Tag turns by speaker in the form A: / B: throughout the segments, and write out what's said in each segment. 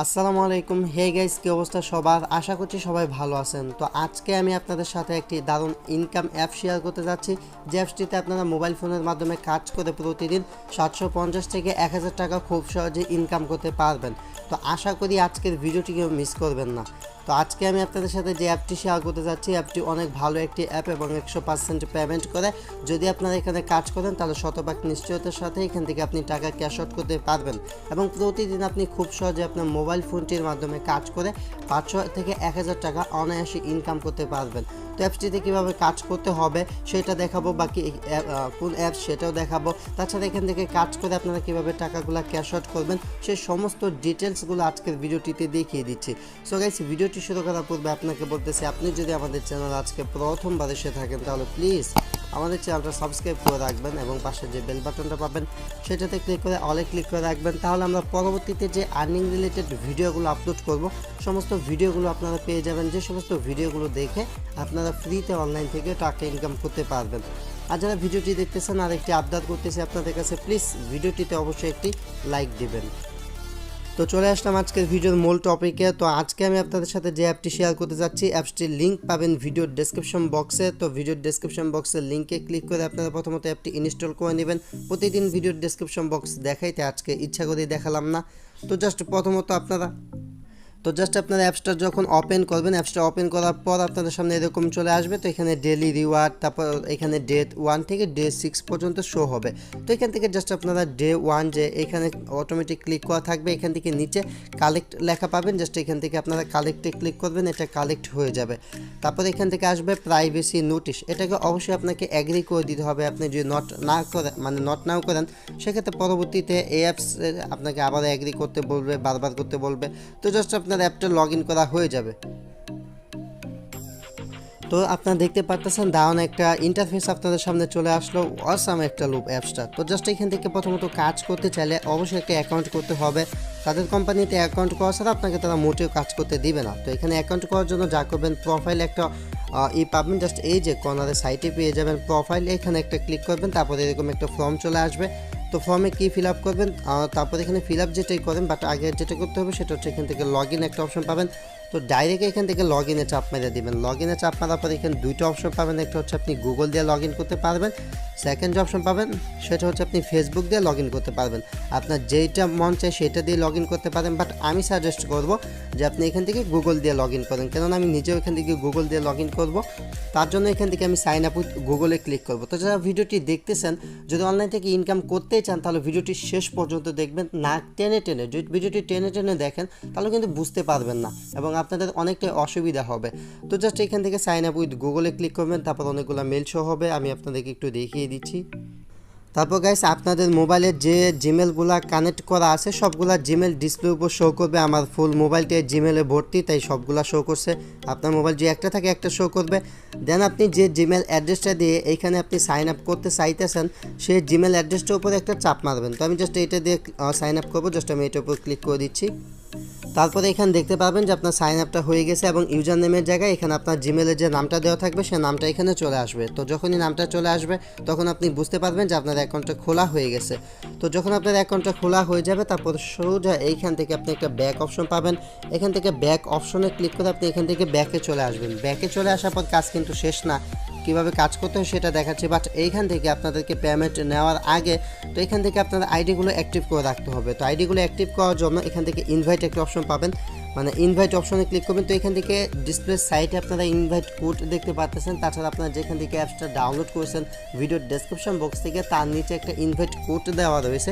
A: আসসালামু আলাইকুম। Hey guys, কি অবস্থা সবার? আশা করছি সবাই ভালো আছেন। তো আজকে আমি আপনাদের সাথে একটি দারুণ ইনকাম অ্যাপ শেয়ার করতে যাচ্ছি, যে অ্যাপসটিতে আপনারা মোবাইল ফোনের মাধ্যমে কাজ করে প্রতিদিন 750 থেকে 1000 টাকা খুব সহজে ইনকাম করতে পারবেন। তো আশা করি আজকের ভিডিওটিকেও মিস করবেন না। তো আজকে আমি আপনাদের সাথে যে অ্যাপটি শেয়ার করতে যাচ্ছি, অ্যাপটি অনেক ভালো একটি অ্যাপ এবং 100% পেমেন্ট করে। যদি আপনারা এখানে কাজ করেন তাহলে শতভাগ নিশ্চয়তার সাথে এখান থেকে আপনি টাকা ক্যাশ আউট করতে পারবেন এবং প্রতিদিন আপনি খুব সহজে আপনার মোবাইল ফোনটির মাধ্যমে কাজ করে 500 থেকে 1000 টাকা অনায়াসে ইনকাম করতে পারবেন। তো অ্যাপসটিতে কীভাবে কাজ করতে হবে সেটা দেখাবো, বাকি কোন অ্যাপস সেটাও দেখাবো। তাছাড়া এখান থেকে কাজ করে আপনারা কীভাবে টাকাগুলো ক্যাশ আউট করবেন সেই সমস্ত ডিটেলসগুলো আজকের ভিডিওটিতে দেখিয়ে দিচ্ছি। সো গাইস, ভিডিওটি শুরু করার পূর্বে আপনাকে বলতেছি, আপনি যদি আমাদের চ্যানেল আজকে প্রথমবার এসে থাকেন তাহলে প্লিজ আমাদের চ্যানেলটা সাবস্ক্রাইব করে রাখবেন এবং পাশে যে বেল বাটনটা পাবেন সেটাতে ক্লিক করে অলে ক্লিক করে রাখবেন। তাহলে আমরা পরবর্তীতে যে আর্নিং রিলেটেড ভিডিওগুলো আপলোড করব সমস্ত ভিডিওগুলো আপনারা পেয়ে যাবেন, যে সমস্ত ভিডিওগুলো দেখে আপনারা ফ্রিতে অনলাইন থেকে টাকা ইনকাম করতে পারবেন। আর যারা ভিডিওটি দেখতেছেন আর একটি আবদার করতেছি আপনাদের কাছে, প্লিজ ভিডিওটিতে অবশ্যই একটি লাইক দিবেন। তো চলে আসলাম আজকের ভিডিওর মূল টপিকে। তো আজকে আমি আপনাদের সাথে যে অ্যাপটি শেয়ার করতে যাচ্ছি, অ্যাপসটির লিঙ্ক পাবেন ভিডিওর ডেসক্রিপশন বক্সে। তো ভিডিওর ডেসক্রিপশন বক্সের লিঙ্কে ক্লিক করে আপনারা প্রথমত অ্যাপটি ইনস্টল করে নেবেন। প্রতিদিন ভিডিওর ডেসক্রিপশন বক্স দেখাইতে আজকে ইচ্ছা করে দেখালাম না। তো জাস্ট প্রথমত আপনারা অ্যাপসটা যখন ওপেন করবেন, অ্যাপসটা ওপেন করার পর আপনাদের সামনে এরকম চলে আসবে। তো এখানে ডেলি রিওয়ার্ড, তারপর এখানে ডে 1 থেকে ডে 6 পর্যন্ত শো হবে। তো এখান থেকে জাস্ট আপনারা ডে 1 যে এখানে অটোমেটিক ক্লিক করা থাকবে, এখান থেকে নিচে কালেক্ট লেখা পাবেন, জাস্ট এখান থেকে আপনারা কালেক্টে ক্লিক করবেন, এটা কালেক্ট হয়ে যাবে। তারপর এখান থেকে আসবে প্রাইভেসি নোটিশ, এটাকে অবশ্যই আপনাকে অ্যাগ্রি করে দিতে হবে। আপনি যদি নট নাও করেন সেক্ষেত্রে পরবর্তীতে এই অ্যাপস আপনাকে আবার অ্যাগ্রি করতে বলবে, বারবার করতে বলবে। তো জাস্ট আপনার অ্যাপটা লগ ইন করা হয়ে যাবে। তো আপনারা দেখতে পাচ্ছেন দারুণ একটা ইন্টারফেস আপনাদের সামনে চলে আসলো, অসাম একটা লুপ অ্যাপসটা। তো জাস্ট এখান থেকে প্রথমত কাজ করতে চাইলে অবশ্যই একটা অ্যাকাউন্ট করতে হবে। তাদের কোম্পানিতে অ্যাকাউন্ট করা ছাড়া আপনাকে তারা মোটেও কাজ করতে দিবে না। তো এখানে অ্যাকাউন্ট করার জন্য যা করবেন, প্রোফাইল একটা পাবেন, জাস্ট এই যে কর্নারের সাইটে পেয়ে যাবেন প্রোফাইল, এখানে একটা ক্লিক করবেন, তারপরে এরকম একটা ফর্ম চলে আসবে। তো ফর্মে কী ফিল আপ করবেন, তারপর এখানে ফিল আপ যেটাই করেন, বাট আগে যেটা করতে হবে সেটা হচ্ছে এখান থেকে লগ ইন একটা অপশন পাবেন। তো ডাইরেক্ট এখান থেকে লগ ইনে চাপ মেরে দেবেন। লগ ইনে চাপ মারার পর এখানে দুইটা অপশন পাবেন, একটা হচ্ছে আপনি গুগল দিয়ে লগ ইন করতে পারবেন, সেকেন্ড যে অপশন পাবেন সেটা হচ্ছে আপনি ফেসবুক দিয়ে লগ ইন করতে পারবেন। আপনার যেইটা মন চায় সেটা দিয়ে লগ ইন করতে পারেন, বাট আমি সাজেস্ট করব যে আপনি এখান থেকে গুগল দিয়ে লগ ইন করেন, কেননা আমি নিজেও এখান থেকে গুগল দিয়ে লগ ইন করবো। তার জন্য এখান থেকে আমি সাইন আপ উইথ গুগলে ক্লিক করব। তো যারা ভিডিওটি দেখতেছেন, যদি অনলাইন থেকে ইনকাম করতেই চান তাহলে ভিডিওটি শেষ পর্যন্ত দেখবেন, না টেনে টেনে। যদি ভিডিওটি টেনে টেনে দেখেন তাহলে কিন্তু বুঝতে পারবেন না এবং আপনাদের অনেকটাই অসুবিধা হবে। তো জাস্ট এখান থেকে সাইন আপ উইথ গুগলে ক্লিক করবেন, তারপর অনেকগুলো মেল শো হবে, আমি আপনাদেরকে একটু দেখিয়ে দিচ্ছি। তারপর গাইস, আপনাদের মোবাইলের যে জিমেলগুলো কানেক্ট করা আছে সবগুলা জিমেল ডিসপ্লে উপর শো করবে। আমার ফুল মোবাইলটা জিমেলে ভর্তি, তাই সবগুলা শো করছে। আপনার মোবাইল যে একটা থাকে একটা শো করবে। দেন আপনি যে জিমেল অ্যাড্রেসটা দিয়ে এইখানে আপনি সাইন আপ করতে চাইতেছেন সেই জিমেল অ্যাড্রেসটার উপরে একটা চাপ মারবেন। তো আমি জাস্ট এইটা দিয়ে সাইন আপ করবো, জাস্ট আমি এটার উপর ক্লিক করে দিচ্ছি। তারপরে এখানে দেখতে পাবেন যে আপনার সাইন আপটা হয়ে গেছে এবং ইউজার নেমের জায়গায় এখানে আপনার জিমেলের যে নামটা দেওয়া থাকবে সে নামটা এখানে চলে আসবে। তো যখনই নামটা চলে আসবে তখন আপনি বুঝতে পারবেন যে আপনার অ্যাকাউন্টটা খোলা হয়ে গেছে। তো যখন আপনার অ্যাকাউন্টটা খোলা হয়ে যাবে তারপর সোজা এইখান থেকে আপনি একটা ব্যাক অপশন পাবেন। এখান থেকে ব্যাক অপশনে ক্লিক করে আপনি এখান থেকে ব্যাকে চলে আসবেন। ব্যাকে চলে আসার পর কাজ কিন্তু শেষ না, কীভাবে কাজ করতে হয় সেটা দেখাচ্ছি। বাট এইখান থেকে আপনাদেরকে পেমেন্ট নেওয়ার আগে তো এখান থেকে আপনাদের আইডিগুলো অ্যাক্টিভ করে রাখতে হবে। তো আইডিগুলো অ্যাক্টিভ করার জন্য এখান থেকে ইনভাইট একটা অপশন পাবেন, মানে ইনভাইট অপশনে ক্লিক করবেন। তো এখান থেকে ডিসপ্লে সাইটে আপনারা ইনভাইট কোড দেখতে পাচ্ছেন। তাছাড়া আপনারা যেখান থেকে অ্যাপসটা ডাউনলোড করেছেন ভিডিওর ডেসক্রিপশন বক্স থেকে, তার নিচে একটা ইনভাইট কোড দেওয়া রয়েছে।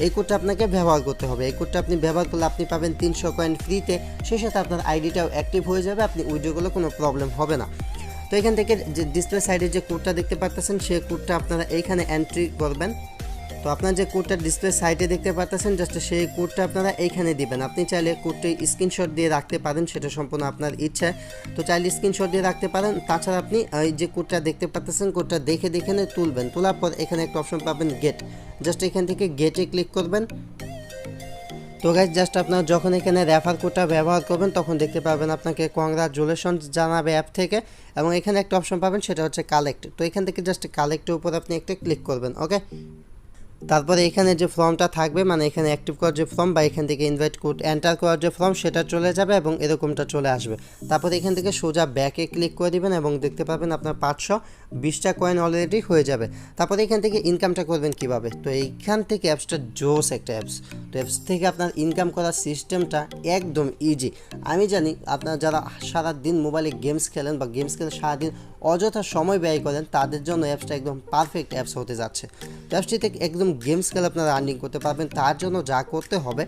A: এই কোডটা আপনাকে ব্যবহার করতে হবে। এই কোডটা আপনি ব্যবহার করলে আপনি পাবেন 300 কয়েন ফ্রিতে, সেই সাথে আপনার আইডিটাও অ্যাক্টিভ হয়ে যাবে, আপনি উইড্রোগুলো কোনো প্রবলেম হবে না। তো এখান থেকে যে ডিসপ্লে সাইডে যে কোডটা দেখতে পাচ্ছেন সেই কোডটা আপনারা এইখানে এন্ট্রি করবেন। তো আপনার যে কোডটা ডিসপ্লে সাইটে দেখতে পাচ্ছেন জাস্ট সেই কোডটা আপনারা এইখানে দিবেন। আপনি চাইলে কোডটি স্ক্রিনশট দিয়ে রাখতে পারেন, সেটা সম্পূর্ণ আপনার ইচ্ছা। তো চাইলে স্ক্রিনশট দিয়ে রাখতে পারেন। তাছাড়া আপনি এই যে কোডটা দেখতে পাচ্ছেন কোডটা দেখে তুলবেন। তোলার পর এখানে একটা অপশন পাবেন গেট, জাস্ট এখান থেকে গেটে ক্লিক করবেন। তো গাইজ, জাস্ট আপনার যখন এখানে রেফার কোডটা ব্যবহার করবেন তখন দেখতে পাবেন আপনাকে কংগ্রাচুলেশন জানাবে অ্যাপ থেকে, এবং এখানে একটা অপশন পাবেন সেটা হচ্ছে কালেক্ট। তো এখান থেকে জাস্ট কালেক্টের উপর আপনি একটা ক্লিক করবেন। ওকে, তারপরে এখানে যে ফর্মটা থাকবে মানে এখানে অ্যাক্টিভ করার যে ফর্ম বা এখান থেকে ইনভাইট কোড এন্টার করার যে ফর্ম সেটা চলে যাবে এবং এরকমটা চলে আসবে। তারপরে এখান থেকে সোজা ব্যাকে ক্লিক করে দিবেন এবং দেখতে পাবেন আপনার 520টা কয়েন অলরেডি হয়ে যাবে। তারপরে এখান থেকে ইনকামটা করবেন কিভাবে, তো এইখান থেকে অ্যাপসটা জোস একটা অ্যাপস। তো অ্যাপস থেকে আপনার ইনকাম করার সিস্টেমটা একদম ইজি। আমি জানি আপনারা যারা সারাদিন মোবাইলে গেমস খেলেন বা গেমস খেলে সারাদিন অযথা সময় ব্যয় করেন তাদের জন্য অ্যাপসটা একদম পারফেক্ট অ্যাপস হতে যাচ্ছে। তো অ্যাপসটি থেকে একদম গেমস খেলে আপনারা আর্নিং করতে পারবেন। তার জন্য যা করতে হবে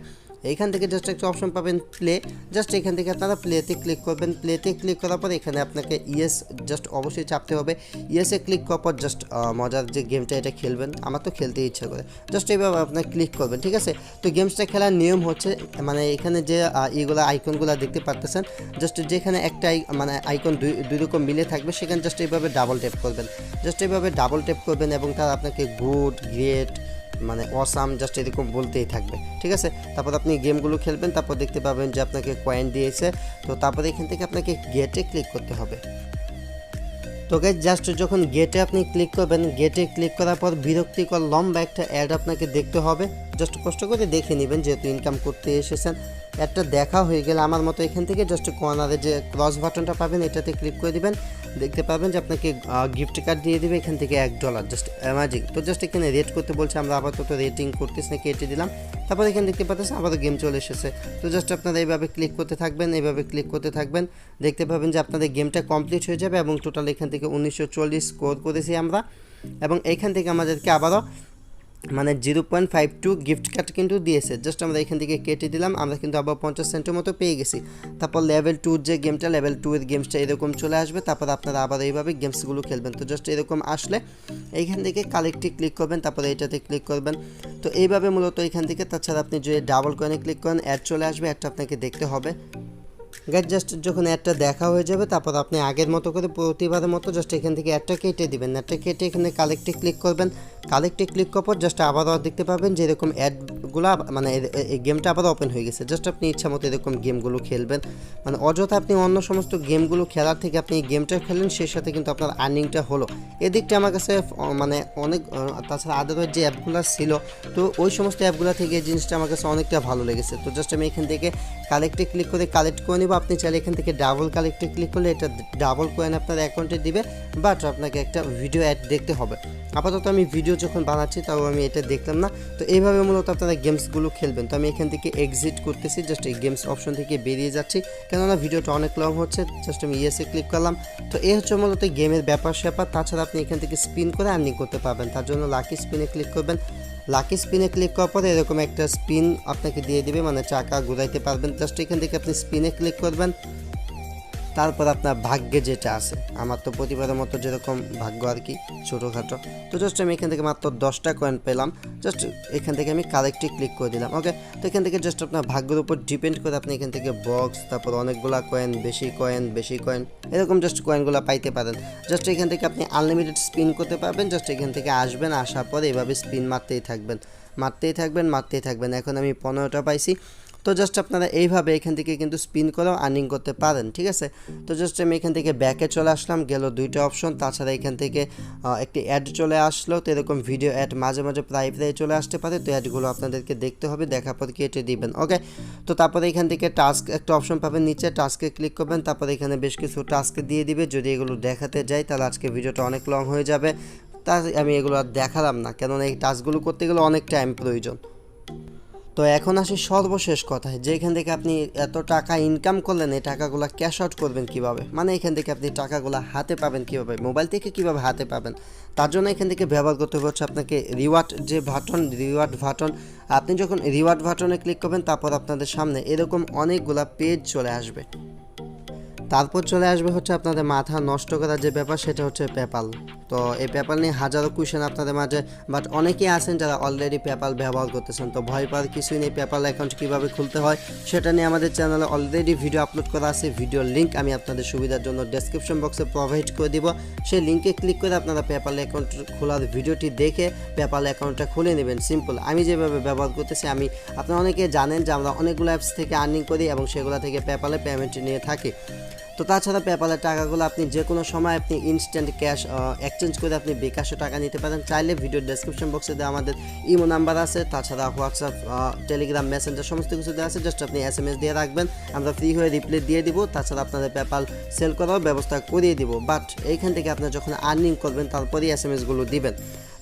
A: এইখান থেকে জাস্ট একটা অপশন পাবেন প্লে, জাস্ট এখান থেকে আপনারা প্লেতে ক্লিক করবেন। প্লেতে ক্লিক করার পর এখানে আপনাকে ইয়েস জাস্ট অবশ্যই চাপতে হবে। ইয়েসে ক্লিক করার পর জাস্ট মজার যে গেমটা এটা খেলবেন, আমার তো খেলতে ইচ্ছা করে, জাস্ট এইভাবে আপনার ক্লিক করবেন, ঠিক আছে। তো গেমসটা খেলার নিয়ম হচ্ছে মানে এখানে যে এইগুলো আইকনগুলো দেখতে পারতেছেন, জাস্ট যেখানে একটা মানে আইকন দুই রকম মিলে থাকবে সেখানে জাস্ট এইভাবে ডাবল ট্যাপ করবেন, জাস্ট এইভাবে ডাবল ট্যাপ করবেন এবং তারা আপনাকে গুড, গ্রেট, মানে অসাম জাস্ট এরকম বলতেই থাকবে, ঠিক আছে। তারপর আপনি গেমগুলো খেলবেন, তারপর দেখতে পাবেন যে আপনাকে কয়েন দিয়েছে। তো তারপরে এখান থেকে আপনাকে গেটে ক্লিক করতে হবে। তো গাইস জাস্ট যখন গেটে আপনি ক্লিক করবেন, গেটে ক্লিক করার পর বিরক্তিকর লম্বা একটা অ্যাড আপনাকে দেখতে হবে। জাস্ট কষ্ট করে দেখে নেবেন যেহেতু ইনকাম করতে এসেছেন। একটা দেখা হয়ে গেলে আমার মতো এখান থেকে জাস্ট কর্নারে যে ক্রস বাটনটা পাবেন এটাতে ক্লিক করে দিবেন। দেখতে পাবেন যে আপনাকে গিফট কার্ড দিয়ে দেবে এখান থেকে $1, জাস্ট অ্যামাজিং। তো জাস্ট এখানে রেট করতে বলছে, আমরা আপাতত রেটিং করতেছি না, কেটে দিলাম। তারপর এখানে দেখতে পাচ্ছেন আবারও গেম চলে এসেছে। তো জাস্ট আপনারা এইভাবে ক্লিক করতে থাকবেন, এইভাবে ক্লিক করতে থাকবেন। দেখতে পাবেন যে আপনাদের গেমটা কমপ্লিট হয়ে যাবে এবং টোটাল এখান থেকে 1940 স্কোর করেছি আমরা। এবং এইখান থেকে আমাদেরকে আবারও মানে 0.52 গিফট কার্ড কিন্তু দিয়েছে, জাস্ট আমরা এখান থেকে কেটে দিলাম। আমরা কিন্তু আবার 50 সেন্টের মতো পেয়ে গেছি। তারপর লেভেল 2 যে গেমটা, লেভেল 2 এর গেমসটা এরকম চলে আসবে। তারপর আপনারা আবার এইভাবে গেমসগুলো খেলবেন। তো জাস্ট এরকম আসলে এইখান থেকে কালেক্টে ক্লিক করবেন, তারপরে এইটাতে ক্লিক করবেন। তো এইভাবে মূলত এখান থেকে, তাছাড়া আপনি যদি ডাবল কয়েনে ক্লিক করেন অ্যাড চলে আসবে, অ্যাডটা আপনাকে দেখতে হবে। গাইজ জাস্ট যখন অ্যাডটা দেখা হয়ে যাবে তারপর আপনি আগের মতো করে প্রতিবারের মতো জাস্ট এখান থেকে অ্যাডটা কেটে দিবেন। অ্যাডটা কেটে এখানে কালেক্টে ক্লিক করবেন। কালেক্টে ক্লিক করার পর জাস্ট আবারও দেখতে পাবেন যে এরকম অ্যাডগুলো মানে এই গেমটা আবার ওপেন হয়ে গেছে। জাস্ট আপনি ইচ্ছা মতো এরকম গেমগুলো খেলবেন, মানে অযথা আপনি অন্য সমস্ত গেমগুলো খেলার থেকে আপনি এই গেমটা খেলেন, সেই সাথে কিন্তু আপনার আর্নিংটা হলো। এদিকটা আমার কাছে মানে অনেক, তাছাড়া আদারওয়াইজ যে অ্যাপগুলো ছিল তো ওই সমস্ত অ্যাপগুলো থেকে এই জিনিসটা আমার কাছে অনেকটা ভালো লেগেছে। তো জাস্ট আমি এখান থেকে কালেক্টে ক্লিক করে কালেক্ট করে নেব। আপনি চাইলে এখান থেকে ডাবল কালেক্টে ক্লিক করলে এটা ডাবল কয়েন আপনার অ্যাকাউন্টে দিবে, বাট আপনাকে একটা ভিডিও অ্যাড দেখতে হবে। আপাতত আমি ভিডিও যখন বানাচ্ছি তাও আমি এটা দেখলাম না। তো এইভাবে মূলত আপনারা গেমসগুলো খেলবেন। তো আমি এখান থেকে এক্সিট করতেছি, জাস্ট এই গেমস অপশন থেকে বেরিয়ে যাচ্ছি, কেননা ভিডিওটা অনেক লং হচ্ছে। জাস্ট আমি ইয়েসে ক্লিক করলাম। তো এই হচ্ছে মূলত গেমের ব্যাপার স্যাপার। তাছাড়া আপনি এখান থেকে স্পিন করে আর্নিং করতে পারবেন, তার জন্য লাকি স্পিনে ক্লিক করবেন। লাকি স্পিনে ক্লিক করার পরে এরকম একটা স্পিন আপনাকে দিয়ে দিবে, মানে চাকা ঘুরাইতে পারবেন। জাস্ট এখান থেকে আপনি স্পিনে ক্লিক করবেন। তারপর আপনার ভাগ্যে যেটা আছে, আমার তো প্রতিবারের মতো যেরকম ভাগ্য আর কি ছোটোখাটো। তো জাস্ট আমি এখান থেকে মাত্র 10টা কয়েন পেলাম। জাস্ট এখান থেকে আমি কালেক্টে ক্লিক করে দিলাম। ওকে, তো এখান থেকে জাস্ট আপনার ভাগ্যের উপর ডিপেন্ড করে আপনি এখান থেকে বক্স, তারপর অনেকগুলো কয়েন, বেশি কয়েন এরকম জাস্ট কয়েনগুলো পাইতে পারেন। জাস্ট এখান থেকে আপনি আনলিমিটেড স্পিন করতে পারবেন। জাস্ট এখান থেকে আসবেন, আসার পরে এভাবে স্পিন মারতেই থাকবেন। এখন আমি 15টা পাইছি। তো জাস্ট আপনারা এইভাবে এখান থেকে কিন্তু স্পিন করেও আর্নিং করতে পারেন, ঠিক আছে। তো জাস্ট আমি এখান থেকে ব্যাকে চলে আসলাম, গেল 2টা অপশন। তাছাড়া এখান থেকে একটি অ্যাড চলে আসলো। তো এরকম ভিডিও অ্যাড মাঝে মাঝে প্রায় চলে আসতে পারে। তো অ্যাডগুলো আপনাদেরকে দেখতে হবে, দেখার পর কেটে দিবেন। ওকে, তো তারপরে এখান থেকে টাস্ক একটা অপশন পাবেন নিচে, টাস্কে ক্লিক করবেন। তারপরে এখানে বেশ কিছু টাস্ক দিয়ে দিবে। যদি এগুলো দেখাতে যাই তাহলে আজকে ভিডিওটা অনেক লং হয়ে যাবে, তাই আমি এগুলো আর দেখালাম না, কেননা এই টাস্কগুলো করতে গেলে অনেক টাইম প্রয়োজন। তো এখন আসি সর্বশেষ কথায়, যে এখান থেকে আপনি এত টাকা ইনকাম করলেন, এই টাকাগুলো ক্যাশ আউট করবেন কিভাবে, মানে এখান থেকে আপনি টাকাগুলো হাতে পাবেন কিভাবে, মোবাইল থেকে কিভাবে হাতে পাবেন। তার জন্য এখান থেকে ব্যবহার করতে হচ্ছে আপনাকে রিওয়ার্ড বাটন। আপনি যখন রিওয়ার্ড বাটনে ক্লিক করবেন তারপর আপনাদের সামনে এরকম অনেকগুলা পেজ চলে আসবে। তারপর চলে আসবে হচ্ছে আপনাদের মাথা নষ্ট করার যে ব্যাপার, সেটা হচ্ছে পেপ্যাল। তো এই পেপ্যাল নিয়ে হাজারো কোয়েশ্চেন আপনাদের মাঝে, বাট অনেকেই আছেন যারা অলরেডি পেপ্যাল ব্যবহার করতেছেন। তো ভয় পাওয়ার কিছুই নেই, পেপ্যাল অ্যাকাউন্ট কীভাবে খুলতে হয় সেটা নিয়ে আমাদের চ্যানেলে অলরেডি ভিডিও আপলোড করা আছে। ভিডিওর লিঙ্ক আমি আপনাদের সুবিধার জন্য ডেসক্রিপশন বক্সে প্রোভাইড করে দিব। সেই লিঙ্কে ক্লিক করে আপনারা পেপ্যাল অ্যাকাউন্ট খোলার ভিডিওটি দেখে পেপ্যাল অ্যাকাউন্টটা খুলে নেবেন। সিম্পল, আমি যেভাবে ব্যবহার করতেছি, আপনারা অনেকে জানেন যে আমরা অনেকগুলো অ্যাপস থেকে আর্নিং করি এবং সেগুলো থেকে পেপ্যালে পেমেন্ট নিয়ে থাকি। তো তাছাড়া পেপ্যালের টাকাগুলো আপনি যে কোনো সময় আপনি ইনস্ট্যান্ট ক্যাশ এক্সচেঞ্জ করে আপনি bKashে টাকা নিতে পারেন। চাইলে ভিডিওর ডেসক্রিপশন বক্সে দেওয়া আমাদের ইমো নাম্বার আছে, তাছাড়া হোয়াটসঅ্যাপ, টেলিগ্রাম, মেসেঞ্জার সমস্ত কিছু দেওয়া আছে। জাস্ট আপনি SMS দিয়ে রাখবেন, আমরা ফ্রি হয়ে রিপ্লাই দিয়ে দিব। তাছাড়া আপনাদের পেপ্যাল সেল করার ব্যবস্থা করিয়ে দিব। বাট এইখান থেকে আপনার যখন আর্নিং করবেন তারপরেই SMS গুলো দিবেন।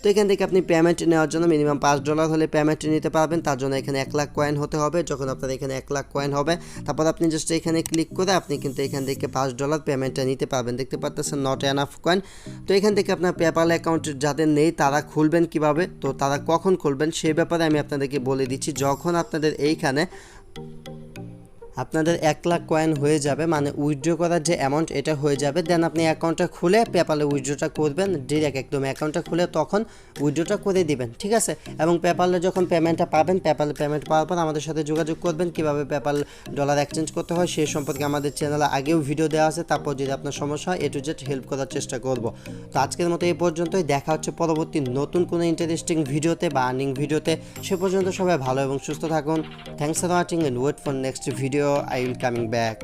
A: তো এখান থেকে আপনি পেমেন্ট নেওয়ার জন্য মিনিমাম $5 হলে পেমেন্ট নিতে পারবেন। তার জন্য এখানে 1 লাখ কয়েন হতে হবে। যখন আপনার এখানে 1 লাখ কয়েন হবে, তারপর আপনি জাস্ট এখানে ক্লিক করে আপনি কিন্তু এখান থেকে $5 পেমেন্টটা নিতে পারবেন। দেখতে পাচ্ছেন নট এনাফ কয়েন। তো এখান থেকে আপনার পেপ্যাল অ্যাকাউন্ট যাদের নেই তারা খুলবেন কিভাবে, তো তারা কখন খুলবেন সেই ব্যাপারে আমি আপনাদেরকে বলে দিচ্ছি। যখন আপনাদের এইখানে আপনাদের 1 লাখ কয়েন হয়ে যাবে, মানে উইথড্র করার যে অ্যামাউন্ট এটা হয়ে যাবে, দেন আপনি অ্যাকাউন্টটা খুলে পেপ্যালে উইথড্রটা করবেন। ডিরেক্ট একদম অ্যাকাউন্টটা খুলে তখন উইথড্রটা করে দিবেন, ঠিক আছে। এবং পেপ্যালে যখন পেমেন্টটা পাবেন, পেপ্যালে পেমেন্ট পাওয়ার পর আমাদের সাথে যোগাযোগ করবেন। কীভাবে পেপ্যাল ডলার এক্সচেঞ্জ করতে হয় সেই সম্পর্কে আমাদের চ্যানেলে আগেও ভিডিও দেওয়া আছে। তারপর যদি আপনার সমস্যা হয় A to Z হেল্প করার চেষ্টা করব। তো আজকের মতো এই পর্যন্তই, দেখা হচ্ছে পরবর্তী নতুন কোনো ইন্টারেস্টিং ভিডিওতে বা আর্নিং ভিডিওতে। সে পর্যন্ত সবাই ভালো এবং সুস্থ থাকুন। Thanks for watching and wait for next video. I will coming back.